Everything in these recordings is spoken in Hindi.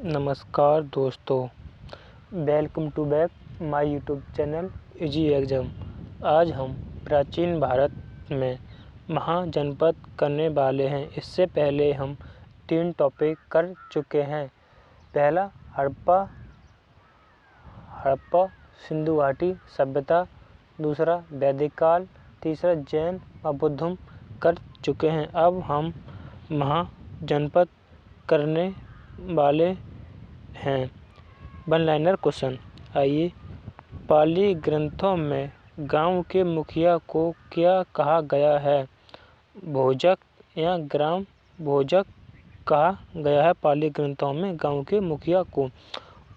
नमस्कार दोस्तों, welcome to back my YouTube channel easy exam. आज हम प्राचीन भारत में महाजनपद करने वाले हैं। इससे पहले हम 3 टॉपिक कर चुके हैं। पहला हड़प्पा सिंधु घाटी सभ्यता, दूसरा वैदिक काल, तीसरा जैन व बुद्ध कर चुके हैं। अब हम महाजनपद करने वाले हैं। One liner question. आइए, पाली ग्रंथों में गांव के मुखिया को क्या कहा गया है? भोजक या ग्राम भोजक कहा गया है पाली ग्रंथों में गांव के मुखिया को।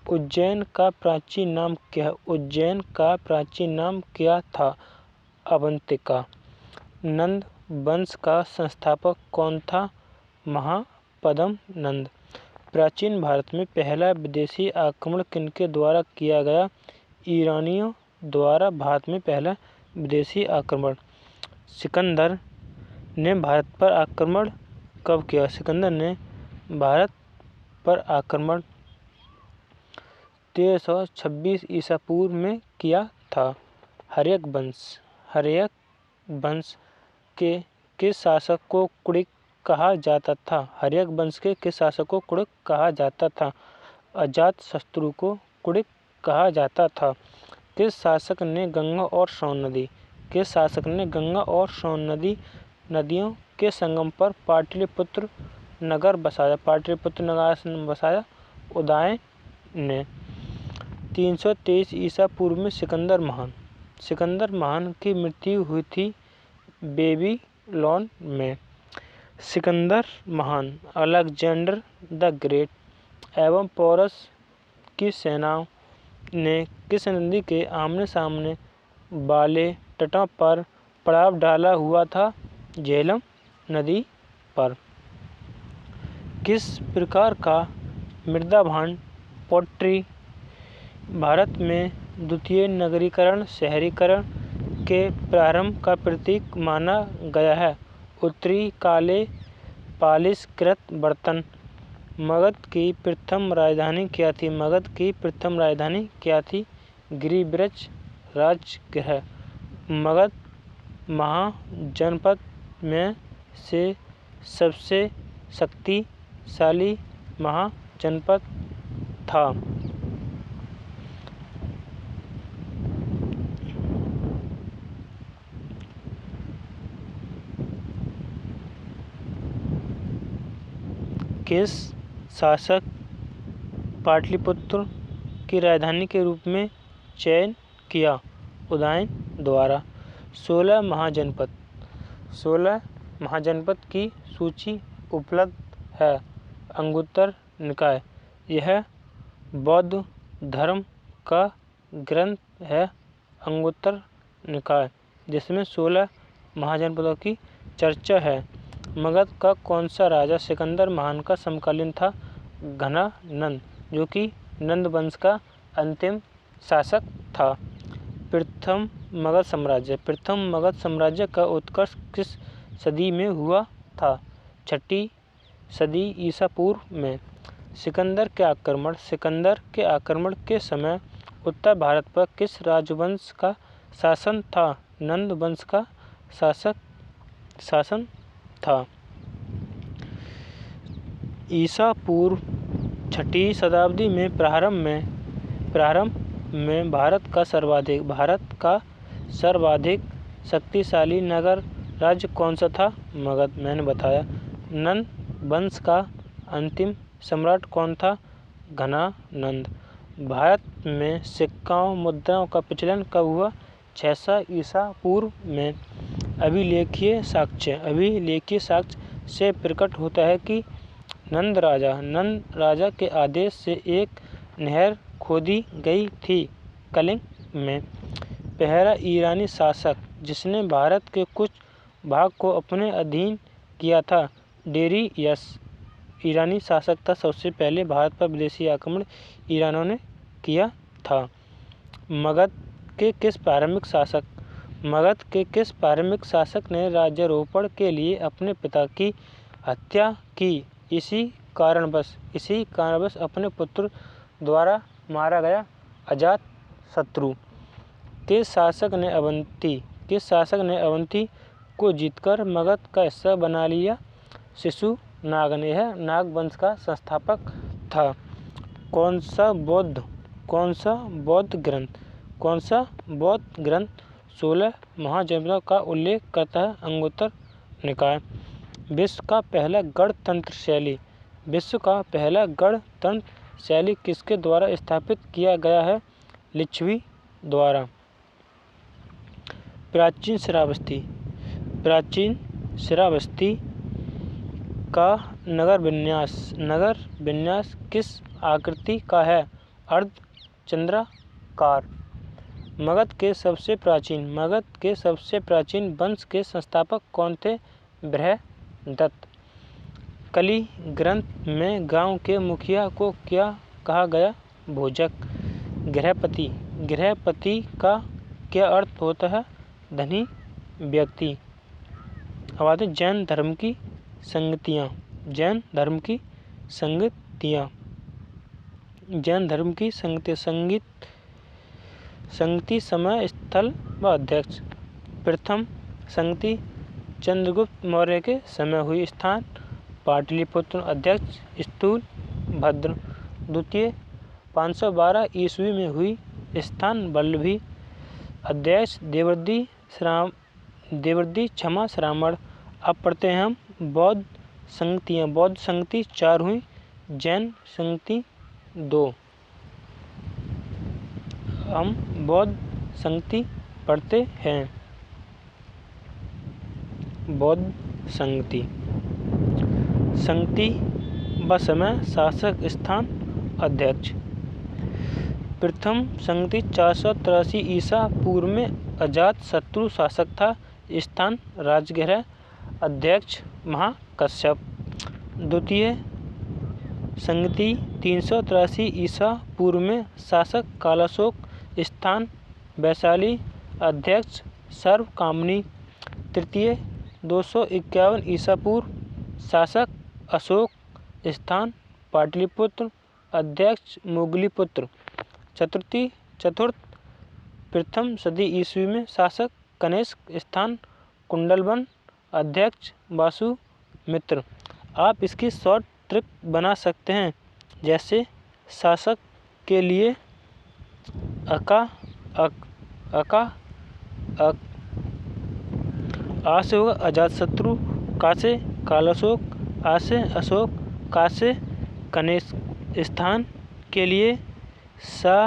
उज्जैन का प्राचीन नाम क्या है? उज्जैन का प्राचीन नाम क्या था? अवंतिका। नंद वंश का संस्थापक कौन था? महापद्म नंद। प्राचीन भारत में पहला विदेशी आक्रमण किनके द्वारा किया गया? ईरानियों द्वारा भारत में पहला विदेशी आक्रमण। सिकंदर ने भारत पर आक्रमण कब किया? सिकंदर ने भारत पर आक्रमण 1326 ईसा पूर्व में किया था। हर्यक वंश के किस शासक को कुड़िक कहा जाता था? हर्यक वंश के किस शासक को कुड़िक कहा जाता था? अजातशत्रु को कुड़िक कहा जाता था। किस शासक ने गंगा और सोन नदियों के संगम पर पाटलिपुत्र नगर बसाया? उदयन ने। 323 ईसा पूर्व में सिकंदर महान की मृत्यु हुई थी बेबीलोन में। सिकंदर महान, अलेक्जेंडर द ग्रेट एवं पोरस की सेनाओं ने किस नदी के आमने सामने वाले तटों पर पड़ाव डाला हुआ था? झेलम नदी पर। किस प्रकार का मृदा भांड पोट्री भारत में द्वितीय नगरीकरण शहरीकरण के प्रारंभ का प्रतीक माना गया है? उत्तरी काले पालिशकृत बर्तन। मगध की प्रथम राजधानी क्या थी? मगध की प्रथम राजधानी क्या थी? गिरिब्रज राजगृह। मगध महाजनपद में से सबसे शक्तिशाली महाजनपद था। किस शासक पाटलिपुत्र की राजधानी के रूप में चयन किया? उदयन द्वारा। 16 महाजनपद की सूची उपलब्ध है। अंगुत्तर निकाय। यह बौद्ध धर्म का ग्रंथ है। अंगुत्तर निकाय, जिसमें 16 महाजनपदों की चर्चा है। मगध का कौन सा राजा सिकंदर महान का समकालीन था? घनानंद, जो कि नंद वंश का अंतिम शासक था। प्रथम मगध साम्राज्य का उत्कर्ष किस सदी में हुआ था? 6ठी सदी ईसा पूर्व में। सिकंदर के आक्रमण के समय उत्तर भारत पर किस राजवंश का शासन था? नंद वंश का शासन था। ईसा पूर्व 6ठी शताब्दी में प्रारंभ में भारत का सर्वाधिक शक्तिशाली नगर राज्य कौन सा था? मगध, मैंने बताया। नंद वंश का अंतिम सम्राट कौन था? घनानंद। भारत में सिक्कों मुद्राओं का प्रचलन कब हुआ? 600 ईसा पूर्व में। अभिलेखीय साक्ष्य से प्रकट होता है कि नंद राजा के आदेश से एक नहर खोदी गई थी कलिंग में। पहला ईरानी शासक जिसने भारत के कुछ भाग को अपने अधीन किया था, डेरियस ईरानी शासक था। सबसे पहले भारत पर विदेशी आक्रमण ईरानियों ने किया था। मगध के किस प्रारंभिक शासक ने राज्यारोपण के लिए अपने पिता की हत्या की? इसी इसी कारणवश अपने पुत्र द्वारा मारा गया। अजात शत्रु के शासक ने अवंती को जीतकर मगध का हिस्सा बना लिया। शिशुनाग यह नाग वंश का संस्थापक था। कौन सा बौद्ध ग्रंथ 16 महाजनपदों का उल्लेख करता है? अंगुत्तर निकाय। विश्व का पहला गणतंत्र शैली किसके द्वारा स्थापित किया गया है? लिच्छवी द्वारा। प्राचीन श्रावस्ती का नगर विन्यास किस आकृति का है? अर्धचंद्राकार। मगध के सबसे प्राचीन वंश के संस्थापक कौन थे? बृहदत्त। कलि ग्रंथ में गांव के मुखिया को क्या कहा गया? भोजक। गृहपति का क्या अर्थ होता है? धनी व्यक्ति। अब जैन धर्म की संगति समय स्थल व अध्यक्ष। प्रथम संगति चंद्रगुप्त मौर्य के समय हुई। स्थान पाटलिपुत्र। अध्यक्ष स्थूलभद्र। द्वितीय 512 ईस्वी में हुई। स्थान वल्लभी। अध्यक्ष देवर्षि श्रामण। अब पढ़ते हैं हम बौद्ध संगति 4 हुई, जैन संगति 2। हम बौद्ध संगति पढ़ते हैं। बौद्ध संगति व समय, शासक, स्थान, अध्यक्ष। प्रथम संगति 483 ईसा पूर्व में अजात शत्रु शासक था। स्थान राजगृह। अध्यक्ष महाकश्यप। द्वितीय संगति 383 ईसा पूर्व में शासक कालाशोक। स्थान वैशाली। अध्यक्ष सर्वकामनी। तृतीय 251 ईसा पूर्व शासक अशोक। स्थान पाटलिपुत्र। अध्यक्ष मोगलीपुत्र। चतुर्थ प्रथम सदी ईस्वी में शासक कनिष्क। स्थान कुंडलवन। अध्यक्ष वासुमित्र। आप इसकी शॉर्ट ट्रिक बना सकते हैं, जैसे शासक के लिए अका अक आ से होगा अजातशत्रु, का से कालाशोक, आ से अशोक, का से कनिष्क। स्थान के लिए सा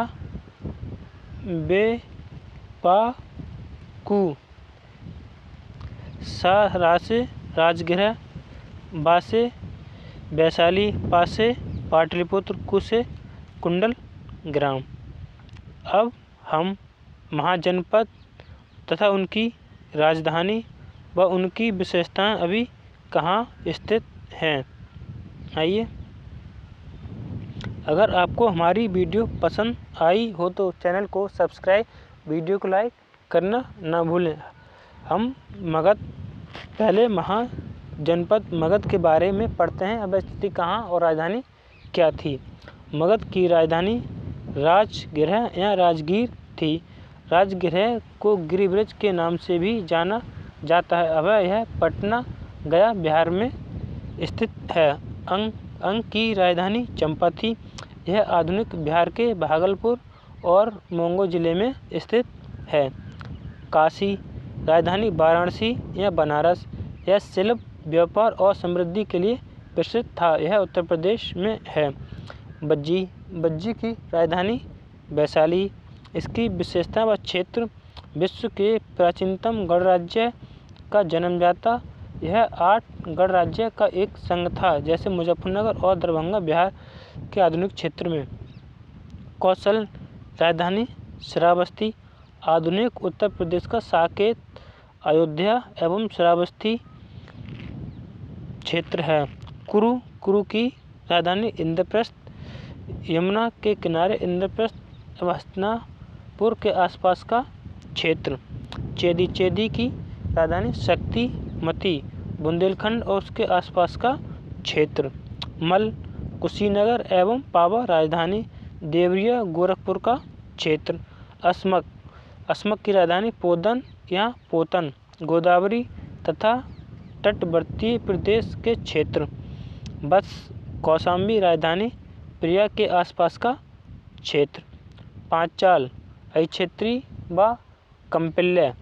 बे पा कु। सा रा से राजगृह, बा से वैशाली, पा से पाटलिपुत्र, कु से कुंडल ग्राम। अब हम महाजनपद तथा उनकी राजधानी व उनकी विशेषताएं अभी कहाँ स्थित हैं, आइए। अगर आपको हमारी वीडियो पसंद आई हो तो चैनल को सब्सक्राइब, वीडियो को लाइक करना ना भूलें। हम पहले महाजनपद मगध के बारे में पढ़ते हैं। अब स्थिति कहाँ और राजधानी क्या थी। मगध की राजधानी राजगृह या राजगीर थी। राजगृह को गिरिब्रज के नाम से भी जाना जाता है। अब यह पटना गया बिहार में स्थित है। अंग की राजधानी चंपा थी। यह आधुनिक बिहार के भागलपुर और मोंगो जिले में स्थित है। काशी राजधानी वाराणसी या बनारस। यह शिल्प, व्यापार और समृद्धि के लिए प्रसिद्ध था। यह उत्तर प्रदेश में है। बज्जी की राजधानी वैशाली। इसकी विशेषता व क्षेत्र विश्व के प्राचीनतम गणराज्य का जन्मदाता। यह 8 गणराज्य का एक संघ था, जैसे मुजफ्फरनगर और दरभंगा बिहार के आधुनिक क्षेत्र में। कौशल राजधानी श्रावस्ती। आधुनिक उत्तर प्रदेश का साकेत, अयोध्या एवं श्रावस्ती क्षेत्र है। कुरु की राजधानी इंद्रप्रस्थ। यमुना के किनारे इंद्रप्रस्थ एवं हस्तिनापुर के आसपास का क्षेत्र। चेदी की राजधानी शक्तिमती। बुंदेलखंड और उसके आसपास का क्षेत्र। मल, कुशीनगर एवं पावा राजधानी, देवरिया गोरखपुर का क्षेत्र। अस्मक, अस्मक की राजधानी पोदन या पोतन, गोदावरी तथा तटवर्ती प्रदेश के क्षेत्र। बस, कौशाम्बी राजधानी, प्रयाग के आसपास का क्षेत्र। पांचाल, अक्षेत्री व कंपिल्य,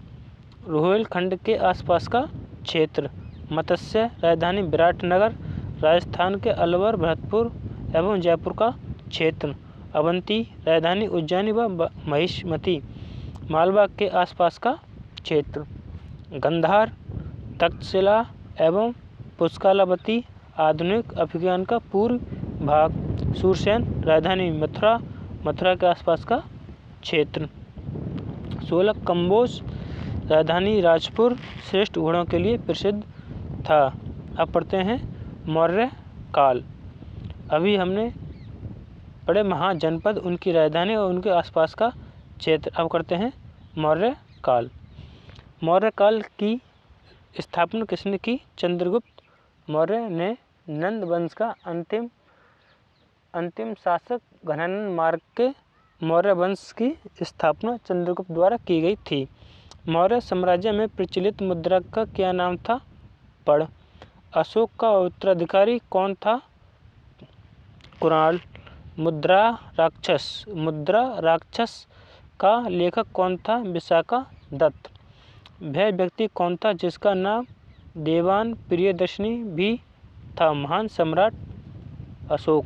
रोहिलखंड के आसपास का क्षेत्र। मत्स्य राजधानी विराटनगर, राजस्थान के अलवर, भरतपुर एवं जयपुर का क्षेत्र। अवंती राजधानी उज्जैनी व महिष्मती, मालवा के आसपास का क्षेत्र। गंधार, तक्षशिला एवं पुष्कलावती, आधुनिक अफगान का पूर्व भाग। सूरसेन राजधानी मथुरा, मथुरा के आसपास का क्षेत्र। 16 कंबोज राजधानी राजपुर, श्रेष्ठ घोड़ों के लिए प्रसिद्ध था। अब पढ़ते हैं मौर्य काल। अभी हमने पढ़े महाजनपद, उनकी राजधानी और उनके आसपास का क्षेत्र। अब करते हैं मौर्य काल। मौर्य काल की स्थापना किसने की? चंद्रगुप्त मौर्य ने नंद वंश का अंतिम शासक घनानंद मार्ग के मौर्य वंश की स्थापना चंद्रगुप्त द्वारा की गई थी। मौर्य साम्राज्य में प्रचलित मुद्रा का क्या नाम था? पढ़। अशोक का उत्तराधिकारी कौन था? कुणाल। मुद्रा राक्षस का लेखक कौन था? विशाखा दत्त। वह व्यक्ति कौन था जिसका नाम देवान प्रियदर्शनी भी था? महान सम्राट अशोक।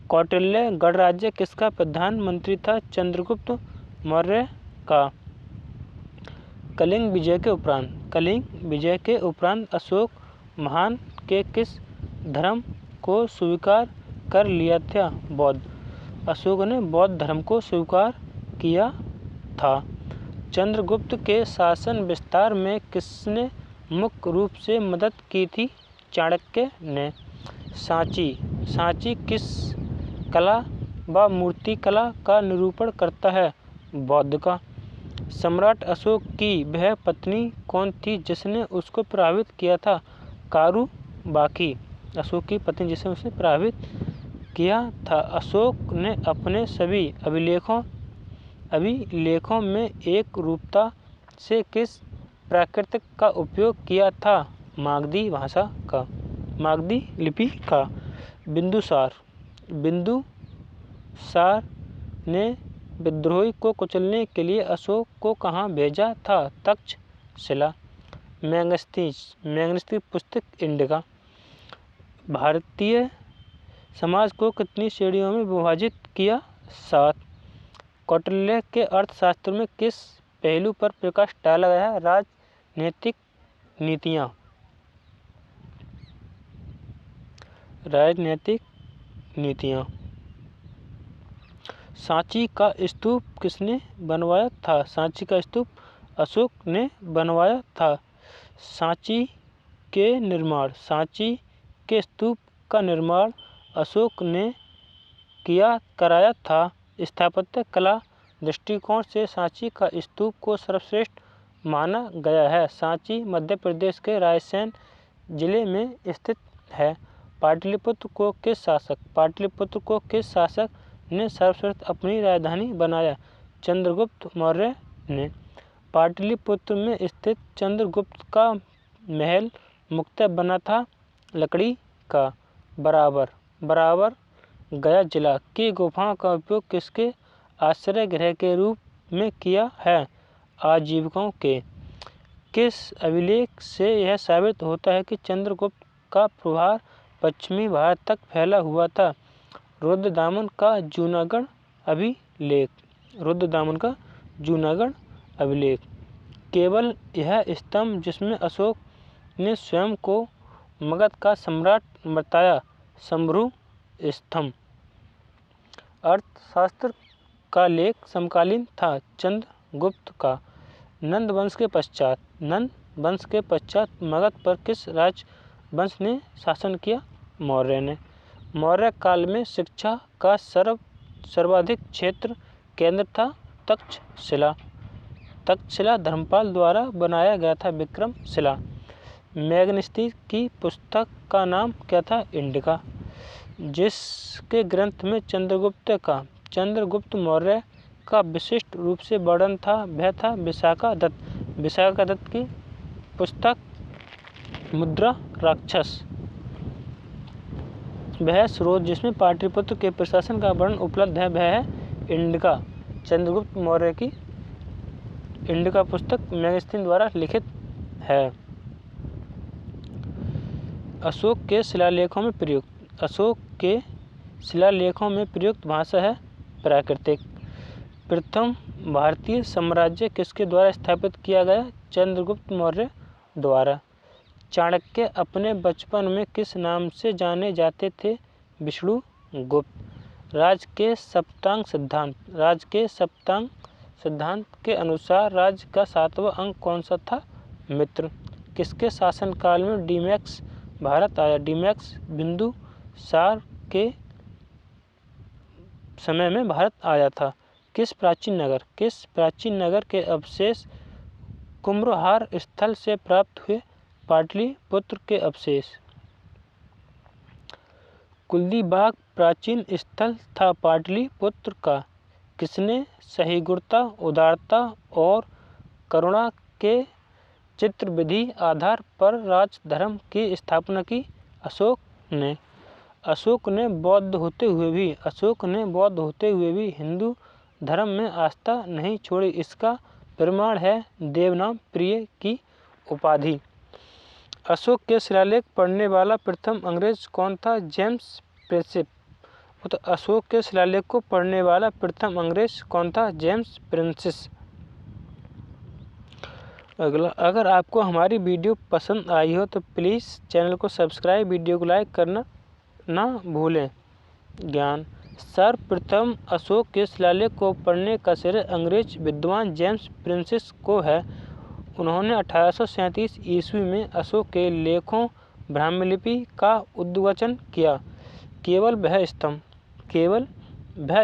कौटिल्य गणराज्य किसका प्रधानमंत्री था? चंद्रगुप्त मौर्य का। कलिंग विजय के उपरांत अशोक महान के किस धर्म को स्वीकार कर लिया था? बौद्ध। अशोक ने बौद्ध धर्म को स्वीकार किया था। चंद्रगुप्त के शासन विस्तार में किसने मुख्य रूप से मदद की थी? चाणक्य ने। सांची किस कला व मूर्ति कला का निरूपण करता है? बौद्ध का। सम्राट अशोक की वह पत्नी कौन थी जिसने उसको प्रभावित किया था? कारुबाकी। अशोक की पत्नी जिसे उसने प्रभावित किया था। अशोक ने अपने सभी अभिलेखों में एक रूपता से किस प्राकृतिक का उपयोग किया था? मागधी भाषा का, मागधी लिपि का। बिंदुसार ने विद्रोही को कुचलने के लिए अशोक को कहाँ भेजा था? तक्षशिला। मैगनीज की पुस्तक इंडिका। भारतीय समाज को कितनी श्रेणियों में विभाजित किया? 7। कौटिल्य के अर्थशास्त्र में किस पहलू पर प्रकाश डाला गया है? राजनीतिक नीतियाँ। सांची का स्तूप किसने बनवाया था? सांची का स्तूप अशोक ने बनवाया था। सांची के स्तूप का निर्माण अशोक ने कराया था। स्थापत्य कला दृष्टिकोण से सांची का स्तूप को सर्वश्रेष्ठ माना गया है। सांची मध्य प्रदेश के रायसेन जिले में स्थित है। पाटलिपुत्र को किस शासक ने सर्वप्रथम अपनी राजधानी बनाया? चंद्रगुप्त मौर्य ने। पाटलिपुत्र में स्थित चंद्रगुप्त का महल मुख्यतः बना था लकड़ी का। बराबर गया जिला की गुफाओं का उपयोग किसके आश्रय गृह के रूप में किया है? आजीविकाओं के। किस अभिलेख से यह साबित होता है कि चंद्रगुप्त का प्रभाव पश्चिमी भारत तक फैला हुआ था? रुद्रदामन का जूनागढ़ अभिलेख। केवल यह स्तंभ जिसमें अशोक ने स्वयं को मगध का सम्राट बताया, शंभु स्तंभ। अर्थशास्त्र का लेख समकालीन था चंद्रगुप्त का। नंद वंश के पश्चात मगध पर किस राजवंश ने शासन किया? मौर्य ने। मौर्य काल में शिक्षा का सर्वाधिक क्षेत्र केंद्र था तक्षशिला धर्मपाल द्वारा बनाया गया था विक्रमशिला। मैगनीज की पुस्तक का नाम क्या था? इंडिका। जिसके ग्रंथ में चंद्रगुप्त मौर्य का विशिष्ट रूप से वर्णन था, वह था विशाखा दत्त की पुस्तक मुद्रा राक्षस। वह स्रोत जिसमें पाटलिपुत्र के प्रशासन का वर्णन उपलब्ध है वह है इंडिका। चंद्रगुप्त मौर्य की इंडिका पुस्तक मेगास्थनीज द्वारा लिखित है। अशोक के शिलालेखों में प्रयुक्त भाषा है प्राकृतिक। प्रथम भारतीय साम्राज्य किसके द्वारा स्थापित किया गया? चंद्रगुप्त मौर्य द्वारा। चाणक्य अपने बचपन में किस नाम से जाने जाते थे? विष्णुगुप्त। राज्य के सप्तांग सिद्धांत के अनुसार राज्य का 7वां अंक कौन सा था? मित्र। किसके शासनकाल में डीमैक्स भारत आया? डीमैक्स बिंदुसार के समय में भारत आया था। किस प्राचीन नगर के अवशेष कुम्भहार स्थल से प्राप्त हुए? पाटलिपुत्र के अवशेष। कुलदीबाग प्राचीन स्थल था पाटलिपुत्र का। किसने सहिष्णुता, उदारता और करुणा के चित्र विधि आधार पर राजधर्म की स्थापना की? अशोक ने बौद्ध होते हुए भी हिंदू धर्म में आस्था नहीं छोड़ी। इसका प्रमाण है देवनाम प्रिय की उपाधि। अशोक के शिलालेख पढ़ने वाला प्रथम अंग्रेज कौन था? James Prinsep. अशोक के शिलालेख को पढ़ने वाला प्रथम अंग्रेज कौन था? James princess. अगला, अगर आपको हमारी वीडियो पसंद आई हो तो प्लीज़ चैनल को सब्सक्राइब, वीडियो को लाइक करना ना भूलें। ज्ञान। सर्वप्रथम अशोक के शिलालेख को पढ़ने का श्रेय अंग्रेज विद्वान जेम्स प्रिंसेस को है। उन्होंने 1837 ईस्वी में अशोक के लेखों ब्राह्मलिपि का उद्घोषण किया। केवल वह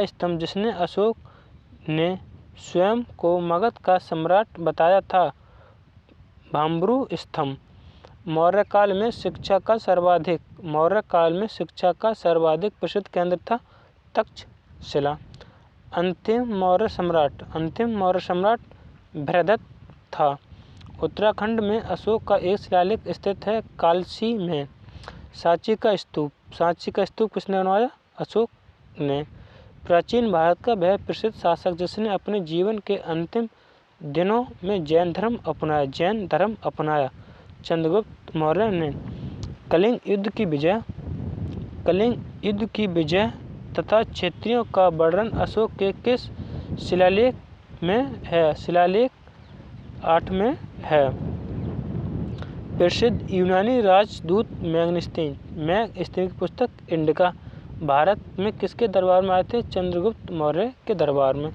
स्तंभ जिसने अशोक ने स्वयं को मगध का सम्राट बताया था भाम्रू स्तंभ। मौर्य काल में शिक्षा का सर्वाधिक प्रसिद्ध केंद्र था तक्षशिला। अंतिम मौर्य सम्राट बृहदत्त था। उत्तराखंड में अशोक का एक शिलालेख स्थित है कालसी में। सांची का स्तूप किसने बनवाया? अशोक ने। प्राचीन भारत का वह प्रसिद्ध शासक जिसने अपने जीवन के अंतिम दिनों में जैन धर्म अपनाया? चंद्रगुप्त मौर्य ने। कलिंग युद्ध की विजय तथा क्षेत्रियों का वर्णन अशोक के किस शिलालेख में है? शिलालेख 8 में है। प्रसिद्ध यूनानी राजदूत मैगस्थनीज की पुस्तक इंडिका भारत में किसके दरबार में आए थे? चंद्रगुप्त मौर्य के दरबार में।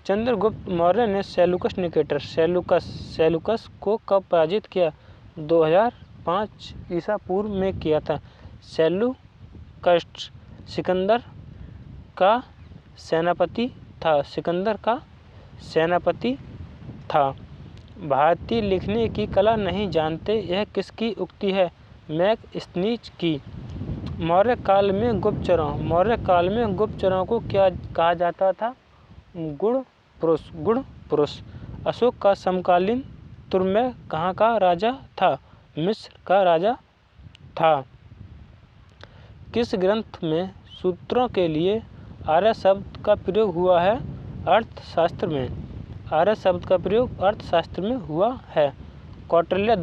चंद्रगुप्त मौर्य ने सेलुकस को कब पराजित किया? 2005 ईसा पूर्व में किया था। सेलुकस सिकंदर का सेनापति था। भारतीय लिखने की कला नहीं जानते, यह किसकी उक्ति है? मैगस्थनीज की। मौर्य काल में गुप्तचरों को क्या कहा जाता था? गुण पुरुष। अशोक का समकालीन तुर्मै कहाँ का राजा था? मिस्र का राजा था। किस ग्रंथ में सूत्रों के लिए आर्य शब्द का प्रयोग हुआ है? अर्थशास्त्र में। आर्य शब्द का प्रयोग अर्थशास्त्र में हुआ है। कौटिल्य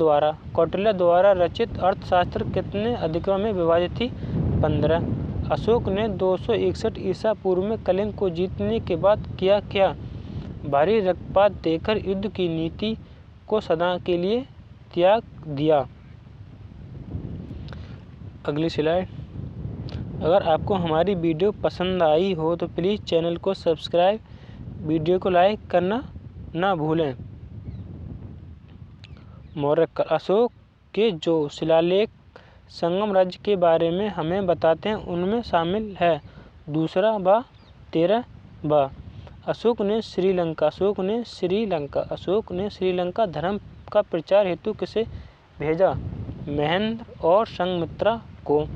द्वारा रचित अर्थशास्त्र कितने अधिकरणों में विभाजित थी? 15। अशोक ने 261 ईसा पूर्व में कलिंग को जीतने के बाद किया क्या? भारी रक्तपात देकर युद्ध की नीति को सदा के लिए त्याग दिया। अगली स्लाइड। अगर आपको हमारी वीडियो पसंद आई हो तो प्लीज़ चैनल को सब्सक्राइब, वीडियो को लाइक करना ना भूलें। अशोक के जो शिलालेख संगम राज्य के बारे में हमें बताते हैं उनमें शामिल है 2 व 13। अशोक ने श्रीलंका धर्म का प्रचार हेतु किसे भेजा? महेंद्र और संघमित्रा को।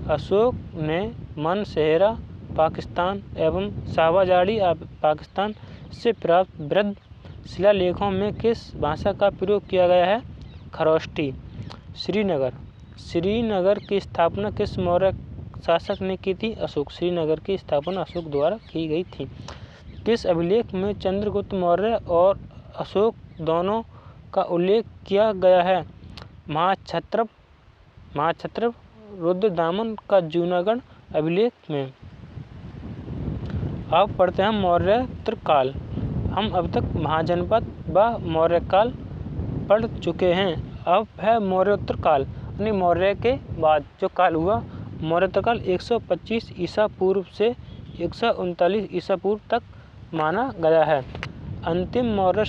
अशोक ने मानसेहरा पाकिस्तान एवं शाहबाजारी पाकिस्तान से प्राप्त वृद्ध शिलालेखों में किस भाषा का प्रयोग किया गया है? खरोष्टी। श्रीनगर की स्थापना किस मौर्य शासक ने की थी? अशोक। श्रीनगर की स्थापना अशोक द्वारा की गई थी। किस अभिलेख में चंद्रगुप्त मौर्य और अशोक दोनों का उल्लेख किया गया है? महाक्षत्रप रुद्रदामन का जूनागढ़ अभिलेख में। अब पढ़ते हैं मौर्योत्तर काल। हम अब तक महाजनपद व मौर्य काल पढ़ चुके हैं। अब है मौर्योत्तर काल, यानी मौर्य के बाद जो काल हुआ। मौर्योत्तर काल 125 ईसा पूर्व से 139 ईसा पूर्व तक माना गया है। अंतिम मौर्य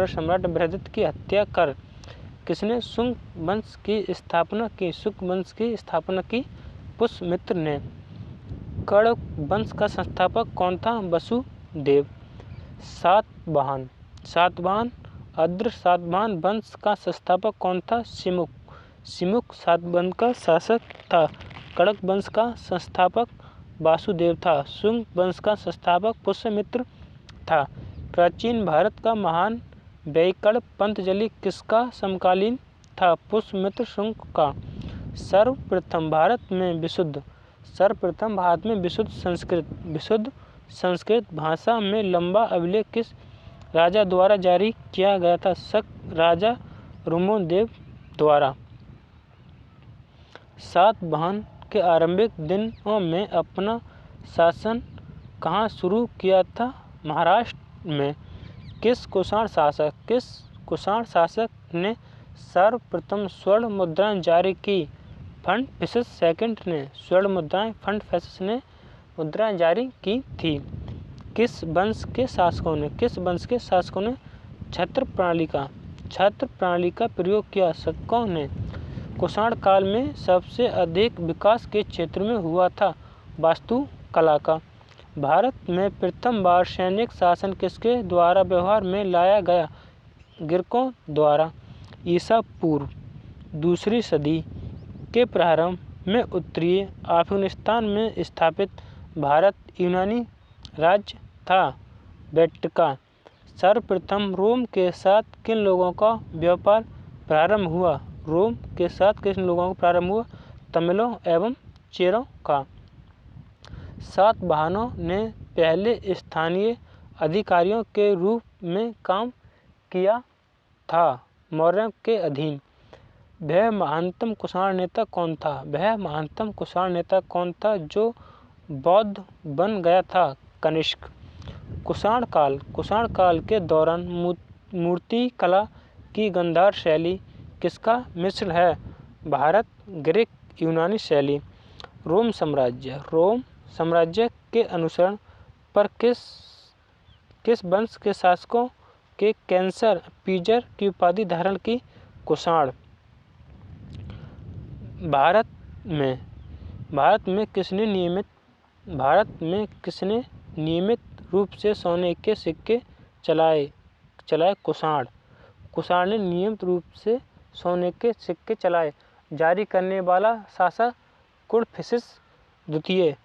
सम्राट बृहदत्त की हत्या कर किसने शुंग वंश की स्थापना की? पुष्यमित्र ने। कण्व वंश का संस्थापक कौन था? वसुदेव। सातवाहन अद्र सातवाहन वंश का संस्थापक कौन था? सिमुक सातवाहन का शासक था। कण्व वंश का संस्थापक वासुदेव था। शुंग वंश का संस्थापक पुष्यमित्र था। प्राचीन भारत का महान वैयाकरण पतंजलि किसका समकालीन था? पुष्यमित्र शुंग का। सर्वप्रथम भारत में विशुद्ध संस्कृत भाषा में लंबा अभिलेख किस राजा द्वारा जारी किया गया था? शक राजा रुद्रदेव द्वारा। सातवाहन के आरंभिक दिनों में अपना शासन कहाँ शुरू किया था? महाराष्ट्र में। किस कुषाण शासक ने सर्वप्रथम स्वर्ण मुद्राएं जारी की? फर्नफिशस सेकंड ने स्वर्ण मुद्राएं जारी की थी। किस वंश के शासकों ने छत्र प्रणाली का प्रयोग किया? शकों ने। कुषाण काल में सबसे अधिक विकास के क्षेत्र में हुआ था वास्तुकला का। भारत में प्रथम बार सैनिक शासन किसके द्वारा व्यवहार में लाया गया? ग्रीकों द्वारा। ईसा पूर्व दूसरी सदी के प्रारंभ में उत्तरी अफगानिस्तान में स्थापित भारत यूनानी राज्य था। वेटिका। सर्वप्रथम रोम के साथ किन लोगों का व्यापार प्रारंभ हुआ? तमिलों एवं चेरों का। सातवाहनों ने पहले स्थानीय अधिकारियों के रूप में काम किया था मौर्यों के अधीन। वह महानतम कुषाण नेता कौन था जो बौद्ध बन गया था? कनिष्क। कुषाण काल के दौरान मूर्ति कला की गांधार शैली किसका मिश्रण है? भारत ग्रीक यूनानी शैली। रोम साम्राज्य के अनुसरण पर किस वंश के शासकों के कैसर पीजर की उपाधि धारण की? कुषाण। भारत में किसने नियमित रूप से सोने के सिक्के चलाए? कुषाण ने नियमित रूप से सोने के सिक्के चलाए। जारी करने वाला शासक कुणफिशिस द्वितीय।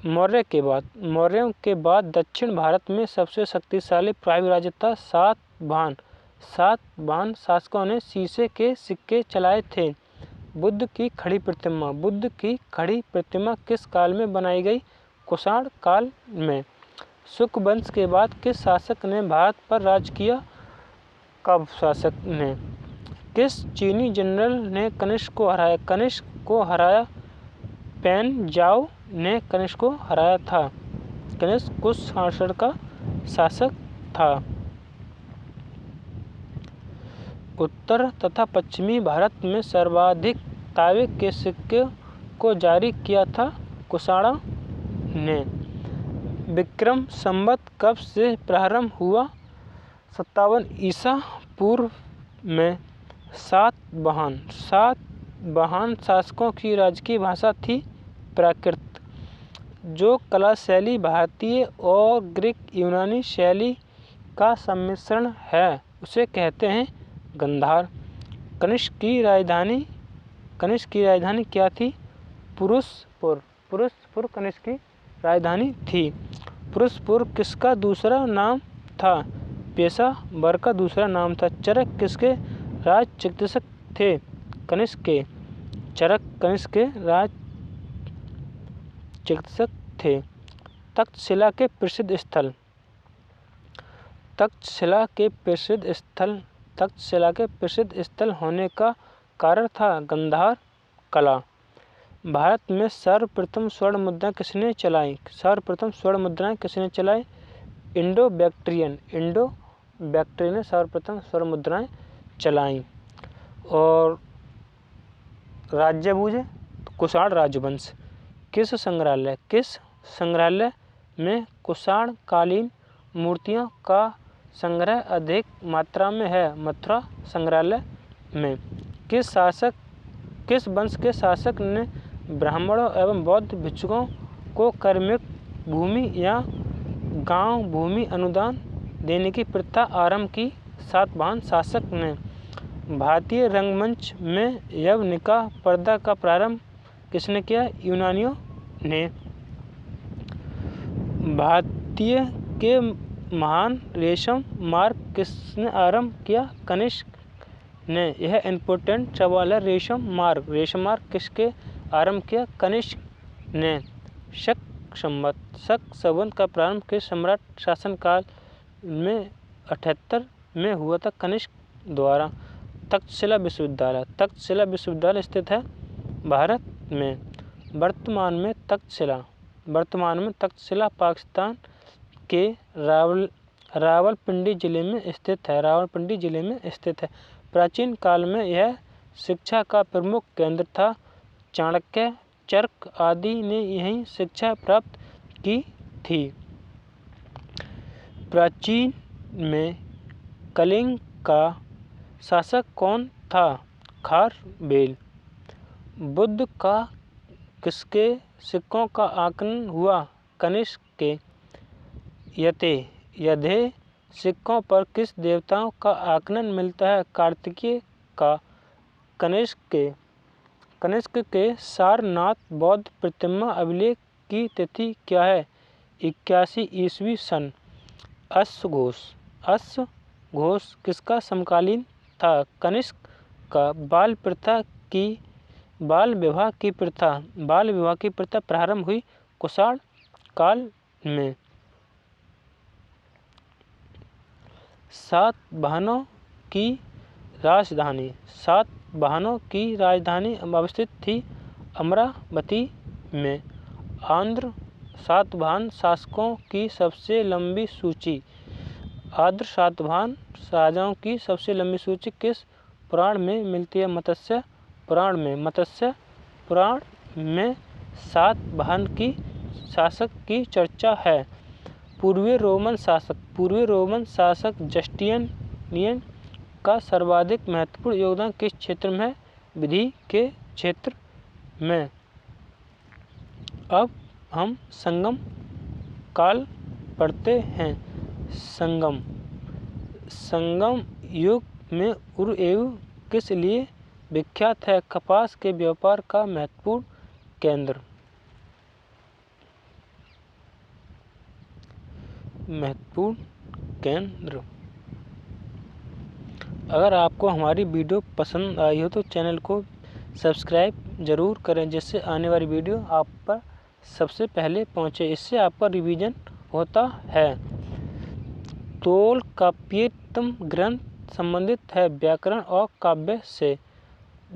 मौर्यों के बाद दक्षिण भारत में सबसे शक्तिशाली प्रभावी राज्य था सातवाहन शासकों ने शीशे के सिक्के चलाए थे। बुद्ध की खड़ी प्रतिमा किस काल में बनाई गई? कुषाण काल में। शुक वंश के बाद किस शासक ने भारत पर राज किया? कब शासक ने। किस चीनी जनरल ने कनिष्क को हराया? पेन जाओ ने कनिष्क को हराया था। कनिष्क कुषाण का शासक था। उत्तर तथा पश्चिमी भारत में सर्वाधिक तांबे के सिक्के को जारी किया था कुषाणों ने। विक्रम संवत कब से प्रारंभ हुआ? 57 ईसा पूर्व में। सातवाहन शासकों की राजकीय भाषा थी प्राकृत। जो कला शैली भारतीय और ग्रीक यूनानी शैली का सम्मिश्रण है उसे कहते हैं गांधार। कनिष्क की राजधानी कनिष्क की राजधानी क्या थी? पुरुषपुर। पुरुषपुर कनिष्क की राजधानी थी। पुरुषपुर किसका दूसरा नाम था? पेशावर का दूसरा नाम था। चरक किसके राज चिकित्सक थे? कनिष्क के। चरक कनिष्क के राज चिकित्सक थे। तक्षशिला के प्रसिद्ध स्थल। तक्षशिला के प्रसिद्ध स्थल होने का कारण था गंधार कला। भारत में सर्वप्रथम स्वर्ण मुद्राएं किसने चलाई? सर्वप्रथम स्वर्ण मुद्राएं किसने चलाई? इंडो बैक्ट्रियन ने सर्वप्रथम स्वर्ण मुद्राएं चलाई। और राज्यभुज कुषाण राजवंश। किस संग्रहालय में कुषाण कालीन मूर्तियों का संग्रह अधिक मात्रा में है? मथुरा संग्रहालय में। किस वंश के शासक ने ब्राह्मणों एवं बौद्ध भिक्षुओं को कर्मिक भूमि या गांव भूमि अनुदान देने की प्रथा आरंभ की? सातवाहन शासक ने। भारतीय रंगमंच में यवनिका पर्दा का प्रारंभ किसने किया? यूनानियों ने। भारतीय के महान रेशम मार्ग किसने आरंभ किया? कनिष्क ने। यह इम्पोर्टेंट सवाल है। रेशम मार्ग किसके आरंभ किया? कनिष्क ने। शक संवत का प्रारंभ किस सम्राट शासनकाल में 78 में हुआ था? कनिष्क द्वारा। तक्षशिला विश्वविद्यालय स्थित है भारत में। वर्तमान में तक्षशिला पाकिस्तान के रावलपिंडी जिले में स्थित है। प्राचीन काल में यह शिक्षा का प्रमुख केंद्र था। चाणक्य, चरक आदि ने यहीं शिक्षा प्राप्त की थी। प्राचीन में कलिंग का शासक कौन था? खारवेल। बुद्ध का किसके सिक्कों का आकलन हुआ? कनिष्क के। यधे सिक्कों पर किस देवताओं का आकलन मिलता है? कार्तिकेय का। कनिष्क के सारनाथ बौद्ध प्रतिमा अभिलेख की तिथि क्या है? 81 ईस्वी सन। अश्वघोष किसका समकालीन था? कनिष्क का। बाल विवाह की प्रथा प्रारंभ हुई कुषाण काल में। सातवाहनों की राजधानी अवस्थित थी अमरावती में। आंध्र सातवाहन शासकों की सबसे लंबी सूची। आंध्र सातवाहन राजाओं की सबसे लंबी सूची किस पुराण में मिलती है? मत्स्य पुराण में सातवाहन की शासक की चर्चा है। पूर्वी रोमन शासक जस्टिनियन का सर्वाधिक महत्वपूर्ण योगदान किस क्षेत्र में है? विधि के क्षेत्र में। अब हम संगम काल पढ़ते हैं। संगम युग में उरएयू किस लिए विख्यात है? कपास के व्यापार का महत्वपूर्ण केंद्र। अगर आपको हमारी वीडियो पसंद आई हो तो चैनल को सब्सक्राइब जरूर करें, जिससे आने वाली वीडियो आप पर सबसे पहले पहुंचे। इससे आपका रिवीजन होता है। तोलकाप्पियम ग्रंथ संबंधित है व्याकरण और काव्य से।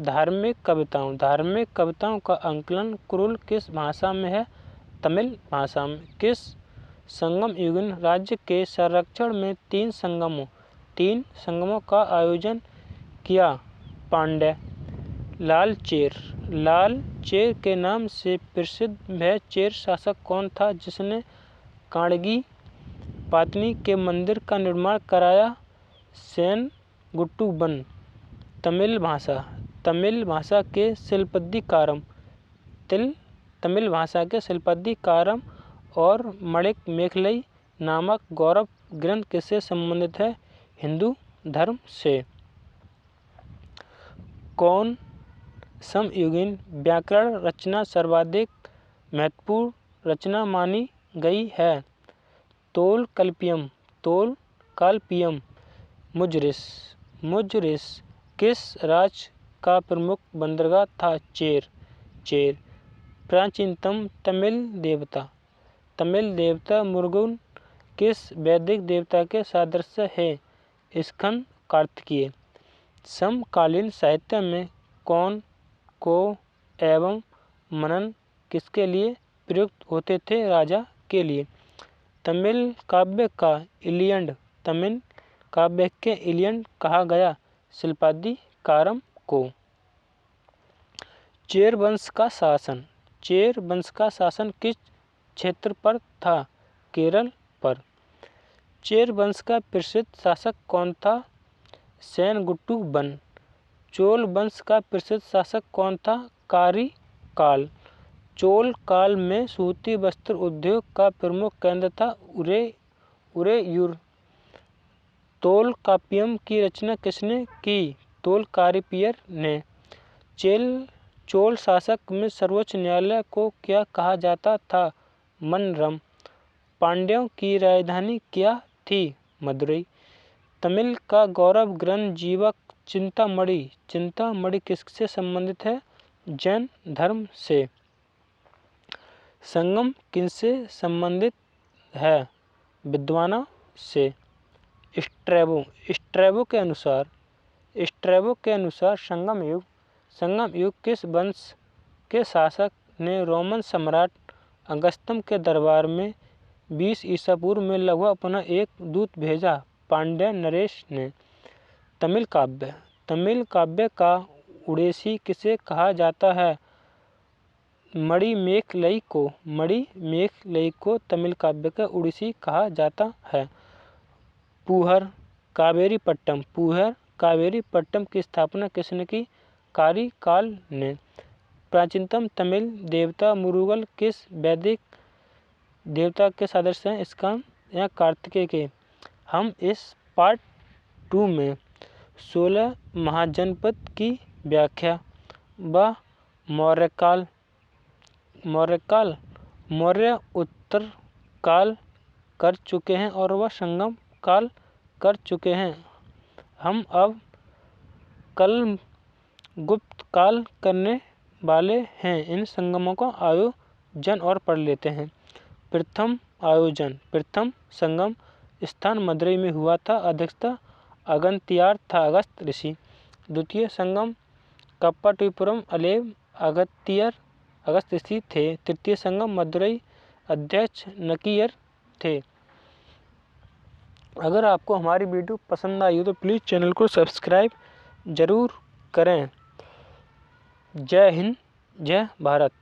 धार्मिक कविताओं का अंकलन कुरुल किस भाषा में है? तमिल भाषा में। किस संगम युगीन राज्य के संरक्षण में तीन संगमों का आयोजन किया? पांड्य। लालचेर के नाम से प्रसिद्ध वह चेर शासक कौन था जिसने कांडगी पातनी के मंदिर का निर्माण कराया? सेनगुट्टुवन। तमिल भाषा के शिल्पाधिकारम और मणिक मेखलई नामक गौरव ग्रंथ किससे संबंधित है? हिंदू धर्म से। कौन समयुगीन व्याकरण रचना सर्वाधिक महत्वपूर्ण रचना मानी गई है। तोलकाप्पियम मुजरिस किस राज्य का प्रमुख बंदरगाह था? चेर। प्राचीनतम तमिल देवता मुरुगन किस वैदिक देवता के सादृश्य है? स्कंद कार्तिकेय। समकालीन साहित्य में कौन, को एवं मनन किसके लिए प्रयुक्त होते थे? राजा के लिए। तमिल काव्य के इलियड कहा गया? शिल्पाधिकारम को। चेर वंश का शासन किस क्षेत्र पर था? केरल पर। चेर वंश का प्रसिद्ध शासक कौन था? सेनगुट्टू वन। चोल वंश का प्रसिद्ध शासक कौन था? कारिकाल। चोल काल में सूती वस्त्र उद्योग का प्रमुख केंद्र था उरेयूर। तोलकाप्पियम की रचना किसने की? तोलकाप्पियर ने। चोल शासक में सर्वोच्च न्यायालय को क्या कहा जाता था? मनरम। पांड्यों की राजधानी क्या थी? मदुरई। तमिल का गौरव ग्रंथ जीवक चिंतामणि किससे संबंधित है? जैन धर्म से। संगम किनसे संबंधित है? विद्वानों से। स्ट्रैबो के अनुसार संगम युग किस वंश के शासक ने रोमन सम्राट अगस्तम के दरबार में 20 ईसा पूर्व में लगभग अपना एक दूत भेजा? पांड्य नरेश ने। तमिल काव्य का उड़ेसी किसे कहा जाता है? मणिमेखलई को तमिल काव्य का उड़ीसी कहा जाता है। पुहर कावेरीपट्टम की स्थापना किसने की? कारिकाल ने। प्राचीनतम तमिल देवता मुरुगन किस वैदिक देवता के सदस्य हैं? स्कंद या कार्तिकेय के। हम इस पार्ट 2 में 16 महाजनपद की व्याख्या व मौर्य उत्तर काल कर चुके हैं और वह संगम काल कर चुके हैं। हम अब कल गुप्त काल करने वाले हैं। इन संगमों का आयोजन और पढ़ लेते हैं। प्रथम संगम स्थान मदुरई में हुआ था। अध्यक्षता अगस्त्यार था, अगस्त ऋषि। द्वितीय संगम कप्पाटीपुरम अलेव, अगस्त ऋषि थे। तृतीय संगम मदुरई, अध्यक्ष नकीयर थे। अगर आपको हमारी वीडियो पसंद आई हो तो प्लीज़ चैनल को सब्सक्राइब ज़रूर करें। जय हिंद, जय भारत।